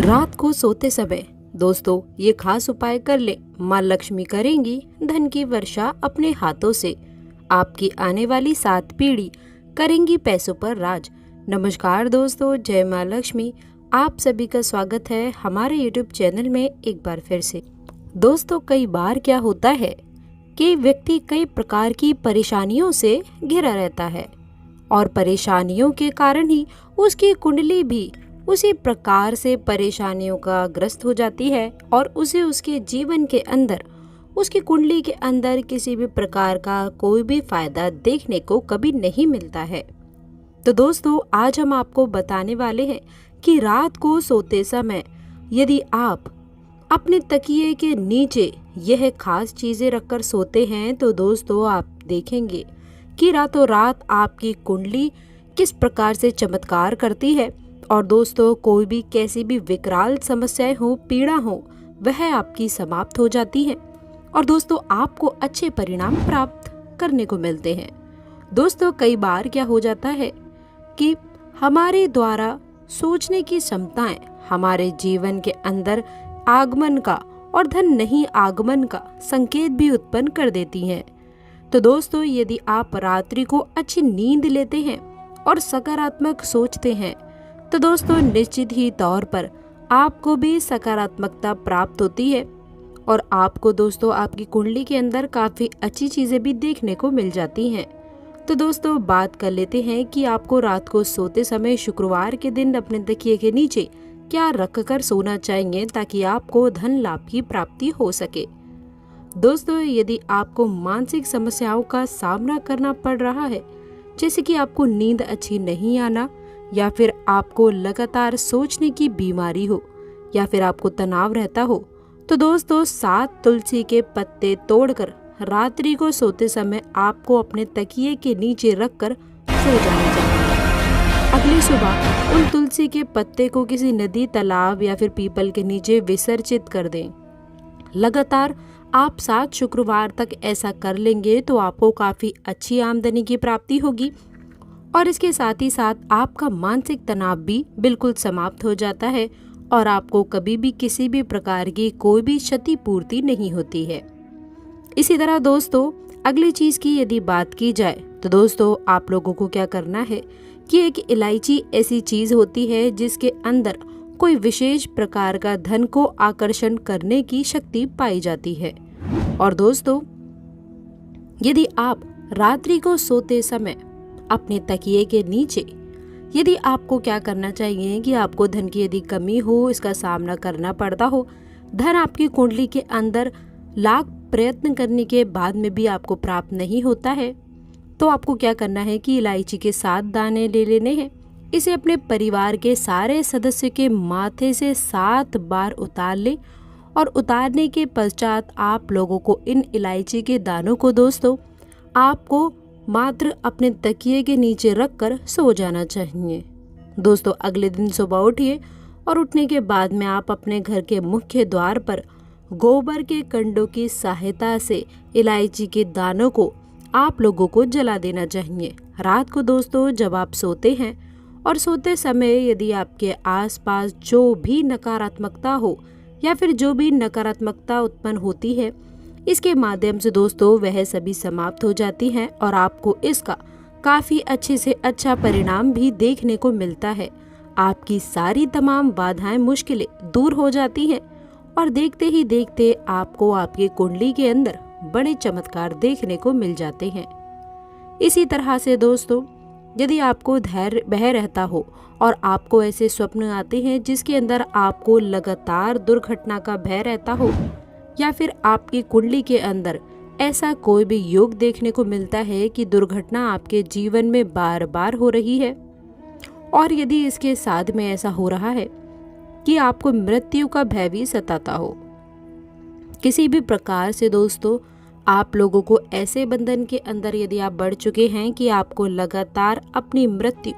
रात को सोते समय दोस्तों ये खास उपाय कर ले, माँ लक्ष्मी करेंगी धन की वर्षा अपने हाथों से। आपकी आने वाली 7 पीढ़ी करेंगी पैसों पर राज। नमस्कार दोस्तों, जय माँ लक्ष्मी। आप सभी का स्वागत है हमारे YouTube चैनल में एक बार फिर से। दोस्तों, कई बार क्या होता है कि व्यक्ति कई प्रकार की परेशानियों से घिरा रहता है और परेशानियों के कारण ही उसकी कुंडली भी उसी प्रकार से परेशानियों का ग्रस्त हो जाती है और उसे उसके जीवन के अंदर, उसकी कुंडली के अंदर किसी भी प्रकार का कोई भी फायदा देखने को कभी नहीं मिलता है। तो दोस्तों, आज हम आपको बताने वाले हैं कि रात को सोते समय यदि आप अपने तकिए के नीचे यह खास चीजें रखकर सोते हैं तो दोस्तों आप देखेंगे कि रातों रात आपकी कुंडली किस प्रकार से चमत्कार करती है और दोस्तों कोई भी कैसी भी विकराल समस्याएं हो, पीड़ा हो, वह आपकी समाप्त हो जाती है और दोस्तों आपको अच्छे परिणाम प्राप्त करने को मिलते हैं। दोस्तों, कई बार क्या हो जाता है कि हमारे द्वारा सोचने की क्षमताएं हमारे जीवन के अंदर आगमन का और धन नहीं आगमन का संकेत भी उत्पन्न कर देती हैं। तो दोस्तों, यदि आप रात्रि को अच्छी नींद लेते हैं और सकारात्मक सोचते हैं तो दोस्तों निश्चित ही तौर पर आपको भी सकारात्मकता प्राप्त होती है और आपको दोस्तों आपकी कुंडली के अंदर काफ़ी अच्छी चीज़ें भी देखने को मिल जाती हैं। तो दोस्तों बात कर लेते हैं कि आपको रात को सोते समय शुक्रवार के दिन अपने तकिए के नीचे क्या रख कर सोना चाहिए ताकि आपको धन लाभ की प्राप्ति हो सके। दोस्तों, यदि आपको मानसिक समस्याओं का सामना करना पड़ रहा है, जैसे कि आपको नींद अच्छी नहीं आना या फिर आपको लगातार सोचने की बीमारी हो या फिर आपको तनाव रहता हो, तो दोस्तों 7 तुलसी के पत्ते तोड़कर रात्रि को सोते समय आपको अपने तकिए के नीचे रखकर सो जाना चाहिए। अगली सुबह उन तुलसी के पत्ते को किसी नदी, तालाब या फिर पीपल के नीचे विसर्जित कर दें। लगातार आप 7 शुक्रवार तक ऐसा कर लेंगे तो आपको काफ़ी अच्छी आमदनी की प्राप्ति होगी और इसके साथ ही साथ आपका मानसिक तनाव भी बिल्कुल समाप्त हो जाता है और आपको कभी भी किसी भी प्रकार की कोई भी क्षतिपूर्ति नहीं होती है। इसी तरह दोस्तों अगली चीज़ की यदि बात की जाए तो दोस्तों आप लोगों को क्या करना है कि एक इलायची ऐसी चीज़ होती है जिसके अंदर कोई विशेष प्रकार का धन को आकर्षण करने की शक्ति पाई जाती है। और दोस्तों यदि आप रात्रि को सोते समय अपने तकिए के नीचे यदि आपको क्या करना चाहिए कि आपको धन की यदि कमी हो, इसका सामना करना पड़ता हो, धन आपकी कुंडली के अंदर लाख प्रयत्न करने के बाद में भी आपको प्राप्त नहीं होता है, तो आपको क्या करना है कि इलायची के 7 दाने ले लेने हैं। इसे अपने परिवार के सारे सदस्य के माथे से 7 बार उतार ले और उतारने के पश्चात आप लोगों को इन इलायची के दानों को दोस्तों आपको मात्र अपने तकिए के नीचे रखकर सो जाना चाहिए। दोस्तों अगले दिन सुबह उठिए और उठने के बाद में आप अपने घर के मुख्य द्वार पर गोबर के कंडों की सहायता से इलायची के दानों को आप लोगों को जला देना चाहिए। रात को दोस्तों जब आप सोते हैं और सोते समय यदि आपके आसपास जो भी नकारात्मकता हो या फिर जो भी नकारात्मकता उत्पन्न होती है, इसके माध्यम से दोस्तों वह सभी समाप्त हो जाती हैं और आपको इसका काफ़ी अच्छे से अच्छा परिणाम भी देखने को मिलता है। आपकी सारी तमाम बाधाएं, मुश्किलें दूर हो जाती हैं और देखते ही देखते आपको आपकी कुंडली के अंदर बड़े चमत्कार देखने को मिल जाते हैं। इसी तरह से दोस्तों यदि आपको धैर्य बह रहता हो और आपको ऐसे स्वप्न आते हैं जिसके अंदर आपको लगातार दुर्घटना का भय रहता हो या फिर आपकी कुंडली के अंदर ऐसा कोई भी योग देखने को मिलता है कि दुर्घटना आपके जीवन में बार बार हो रही है और यदि इसके साथ में ऐसा हो रहा है कि आपको मृत्यु का भय भी सताता हो, किसी भी प्रकार से दोस्तों आप लोगों को ऐसे बंधन के अंदर यदि आप बढ़ चुके हैं कि आपको लगातार अपनी मृत्यु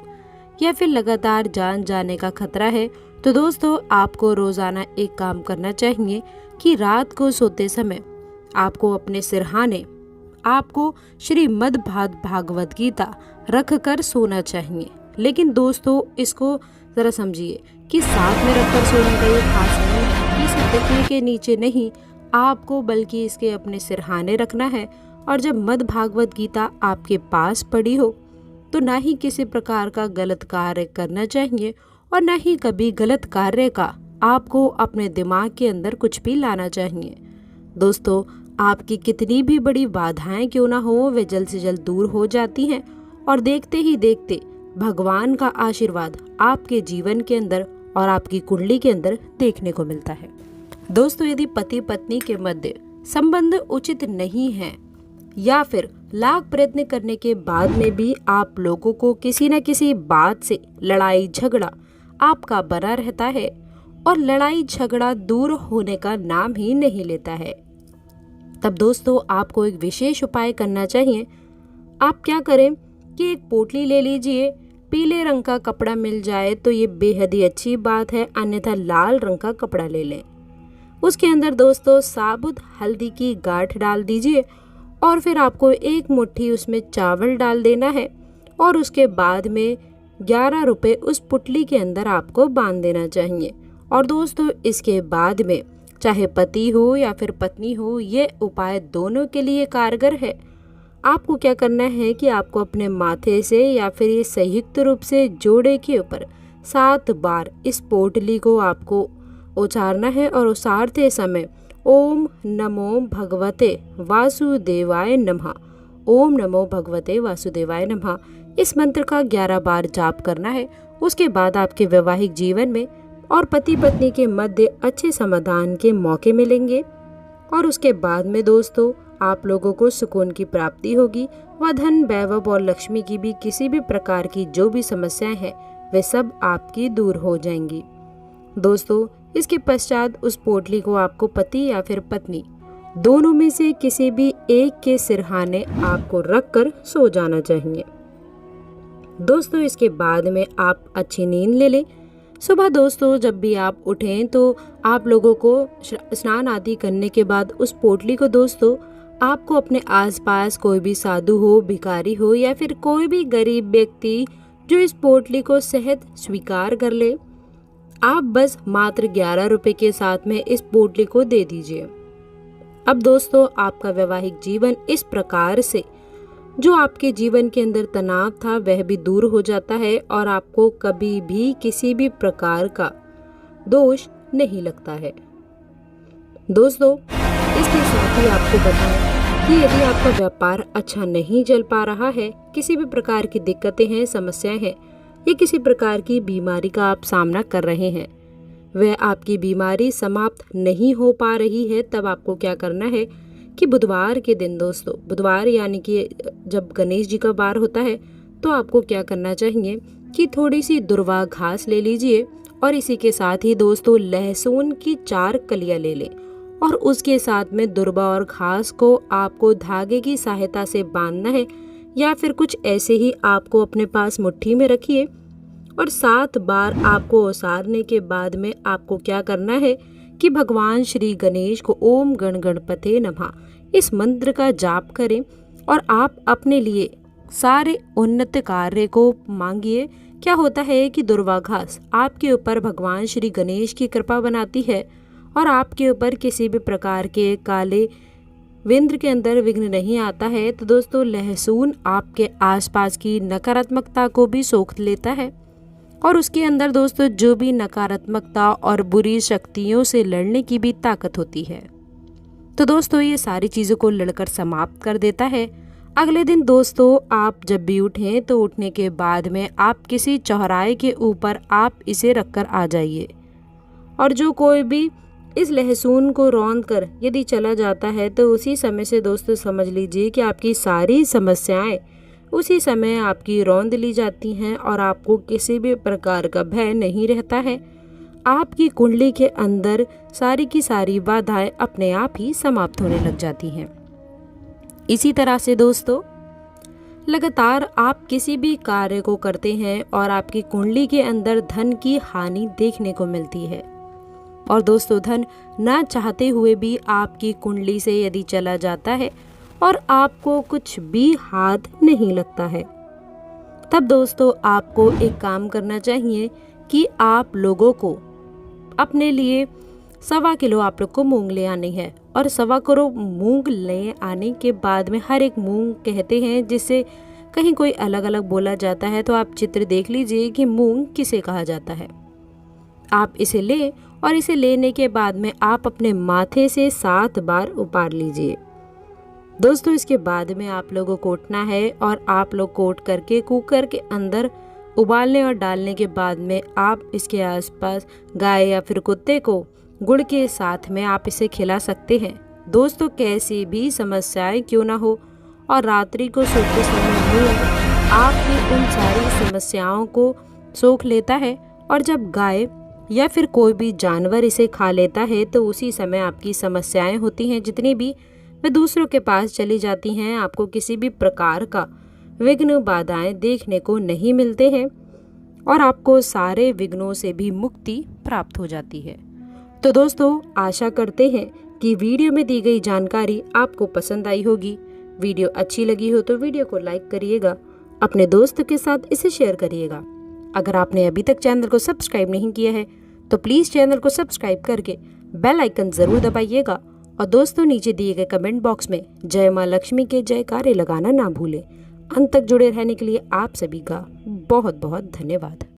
या फिर लगातार जान जाने का खतरा है, तो दोस्तों आपको रोजाना एक काम करना चाहिए कि रात को सोते समय आपको अपने सिरहाने आपको श्रीमद् भागवत गीता रख कर सोना चाहिए। लेकिन दोस्तों इसको ज़रा समझिए कि साथ में रखकर सोने का ये खास नहीं है कि इसे तकिए के नीचे नहीं आपको, बल्कि इसके अपने सिरहाने रखना है। और जब मद भागवत गीता आपके पास पड़ी हो तो ना ही किसी प्रकार का गलत कार्य करना चाहिए और ना ही कभी गलत कार्य का आपको अपने दिमाग के अंदर कुछ भी लाना चाहिए। दोस्तों, आपकी कितनी भी बड़ी बाधाएं क्यों ना हो, वे जल्द से जल्द दूर हो जाती हैं और देखते ही देखते भगवान का आशीर्वाद आपके जीवन के अंदर और आपकी कुंडली के अंदर देखने को मिलता है। दोस्तों, यदि पति पत्नी के मध्य संबंध उचित नहीं है या फिर लाख प्रयत्न करने के बाद में भी आप लोगों को किसी न किसी बात से लड़ाई झगड़ा आपका बना रहता है और लड़ाई झगड़ा दूर होने का नाम ही नहीं लेता है, तब दोस्तों आपको एक विशेष उपाय करना चाहिए। आप क्या करें कि एक पोटली ले लीजिए, पीले रंग का कपड़ा मिल जाए तो ये बेहद ही अच्छी बात है, अन्यथा लाल रंग का कपड़ा ले लें। उसके अंदर दोस्तों साबुत हल्दी की गांठ डाल दीजिए और फिर आपको एक मुट्ठी उसमें चावल डाल देना है और उसके बाद में 11 रुपए उस पुटली के अंदर आपको बांध देना चाहिए। और दोस्तों, इसके बाद में चाहे पति हो या फिर पत्नी हो, ये उपाय दोनों के लिए कारगर है। आपको क्या करना है कि आपको अपने माथे से या फिर ये संयुक्त रूप से जोड़े के ऊपर 7 बार इस पोटली को आपको उचारना है और उचारते समय ओम नमो भगवते वासुदेवाय नमः, ओम नमो भगवते वासुदेवाय नमः, इस मंत्र का 11 बार जाप करना है। उसके बाद आपके वैवाहिक जीवन में और पति पत्नी के मध्य अच्छे समाधान के मौके मिलेंगे और उसके बाद में दोस्तों आप लोगों को सुकून की प्राप्ति होगी व धन वैभव और लक्ष्मी की भी किसी भी प्रकार की जो भी समस्याएं हैं वे सब आपकी दूर हो जाएंगी। दोस्तों, इसके पश्चात उस पोटली को आपको पति या फिर पत्नी दोनों में से किसी भी एक के सिरहाने आपको रखकर सो जाना चाहिए। दोस्तों, इसके बाद में आप अच्छी नींद ले लें। सुबह दोस्तों जब भी आप उठें तो आप लोगों को स्नान आदि करने के बाद उस पोटली को दोस्तों आपको अपने आसपास कोई भी साधु हो, भिखारी हो या फिर कोई भी गरीब व्यक्ति जो इस पोटली को सहज स्वीकार कर ले, आप बस मात्र 11 रुपए के साथ में इस पोटली को दे दीजिए। अब दोस्तों आपका वैवाहिक जीवन इस प्रकार से जो आपके जीवन के अंदर तनाव था वह भी दूर हो जाता है और आपको कभी भी किसी भी प्रकार का दोष नहीं लगता है। दोस्तों, इसके साथ ही आपको बताएं कि यदि आपका व्यापार अच्छा नहीं चल पा रहा है, किसी भी प्रकार की दिक्कतें हैं, समस्याएं हैं या किसी प्रकार की बीमारी का आप सामना कर रहे हैं, वह आपकी बीमारी समाप्त नहीं हो पा रही है, तब आपको क्या करना है कि बुधवार के दिन दोस्तों, बुधवार यानी कि जब गणेश जी का वार होता है, तो आपको क्या करना चाहिए कि थोड़ी सी दुर्वा घास ले लीजिए और इसी के साथ ही दोस्तों लहसुन की 4 कलियां ले लें और उसके साथ में दुर्वा और घास को आपको धागे की सहायता से बांधना है या फिर कुछ ऐसे ही आपको अपने पास मुट्ठी में रखिए और 7 बार आपको ओसारने के बाद में आपको क्या करना है कि भगवान श्री गणेश को ओम गण गणपते नमः इस मंत्र का जाप करें और आप अपने लिए सारे उन्नत कार्य को मांगिए। क्या होता है कि दुर्वा घास आपके ऊपर भगवान श्री गणेश की कृपा बनाती है और आपके ऊपर किसी भी प्रकार के काले विंद्र के अंदर विघ्न नहीं आता है। तो दोस्तों लहसुन आपके आसपास की नकारात्मकता को भी सोख लेता है और उसके अंदर दोस्तों जो भी नकारात्मकता और बुरी शक्तियों से लड़ने की भी ताकत होती है, तो दोस्तों ये सारी चीज़ों को लड़कर समाप्त कर देता है। अगले दिन दोस्तों आप जब भी उठें तो उठने के बाद में आप किसी चौराहे के ऊपर आप इसे रखकर आ जाइए और जो कोई भी इस लहसुन को रौंद कर यदि चला जाता है तो उसी समय से दोस्तों समझ लीजिए कि आपकी सारी समस्याएं उसी समय आपकी रौंद ली जाती हैं और आपको किसी भी प्रकार का भय नहीं रहता है। आपकी कुंडली के अंदर सारी की सारी बाधाएं अपने आप ही समाप्त होने लग जाती हैं। इसी तरह से दोस्तों लगातार आप किसी भी कार्य को करते हैं और आपकी कुंडली के अंदर धन की हानि देखने को मिलती है और दोस्तों धन ना चाहते हुए भी आपकी कुंडली से यदि चला जाता है और आपको कुछ भी हाथ नहीं लगता है, तब दोस्तों आपको एक काम करना चाहिए कि आप लोगों को अपने लिए 1.25 किलो आप लोग को मूंग ले आनी है। और 1.25 किलो मूंग ले आने के बाद में हर एक मूंग कहते हैं, जिससे कहीं कोई अलग अलग बोला जाता है, तो आप चित्र देख लीजिए कि मूंग किसे कहा जाता है। आप इसे ले और इसे लेने के बाद में आप अपने माथे से 7 बार उतार लीजिए। दोस्तों इसके बाद में आप लोगों को कोटना है और आप लोग कोट करके कुकर के अंदर उबालने और डालने के बाद में आप इसके आसपास गाय या फिर कुत्ते को गुड़ के साथ में आप इसे खिला सकते हैं। दोस्तों कैसी भी समस्याएं क्यों ना हो और रात्रि को सोते समय मूंग आपकी उन सारी समस्याओं को सोख लेता है, और जब गाय या फिर कोई भी जानवर इसे खा लेता है तो उसी समय आपकी समस्याएं होती हैं जितनी भी वे दूसरों के पास चली जाती हैं। आपको किसी भी प्रकार का विघ्न बाधाएं देखने को नहीं मिलते हैं और आपको सारे विघ्नों से भी मुक्ति प्राप्त हो जाती है। तो दोस्तों आशा करते हैं कि वीडियो में दी गई जानकारी आपको पसंद आई होगी। वीडियो अच्छी लगी हो तो वीडियो को लाइक करिएगा, अपने दोस्त के साथ इसे शेयर करिएगा। अगर आपने अभी तक चैनल को सब्सक्राइब नहीं किया है तो प्लीज़ चैनल को सब्सक्राइब करके बेल आइकन ज़रूर दबाइएगा। और दोस्तों नीचे दिए गए कमेंट बॉक्स में जय माँ लक्ष्मी के जयकारे लगाना ना भूलें। अंत तक जुड़े रहने के लिए आप सभी का बहुत बहुत धन्यवाद।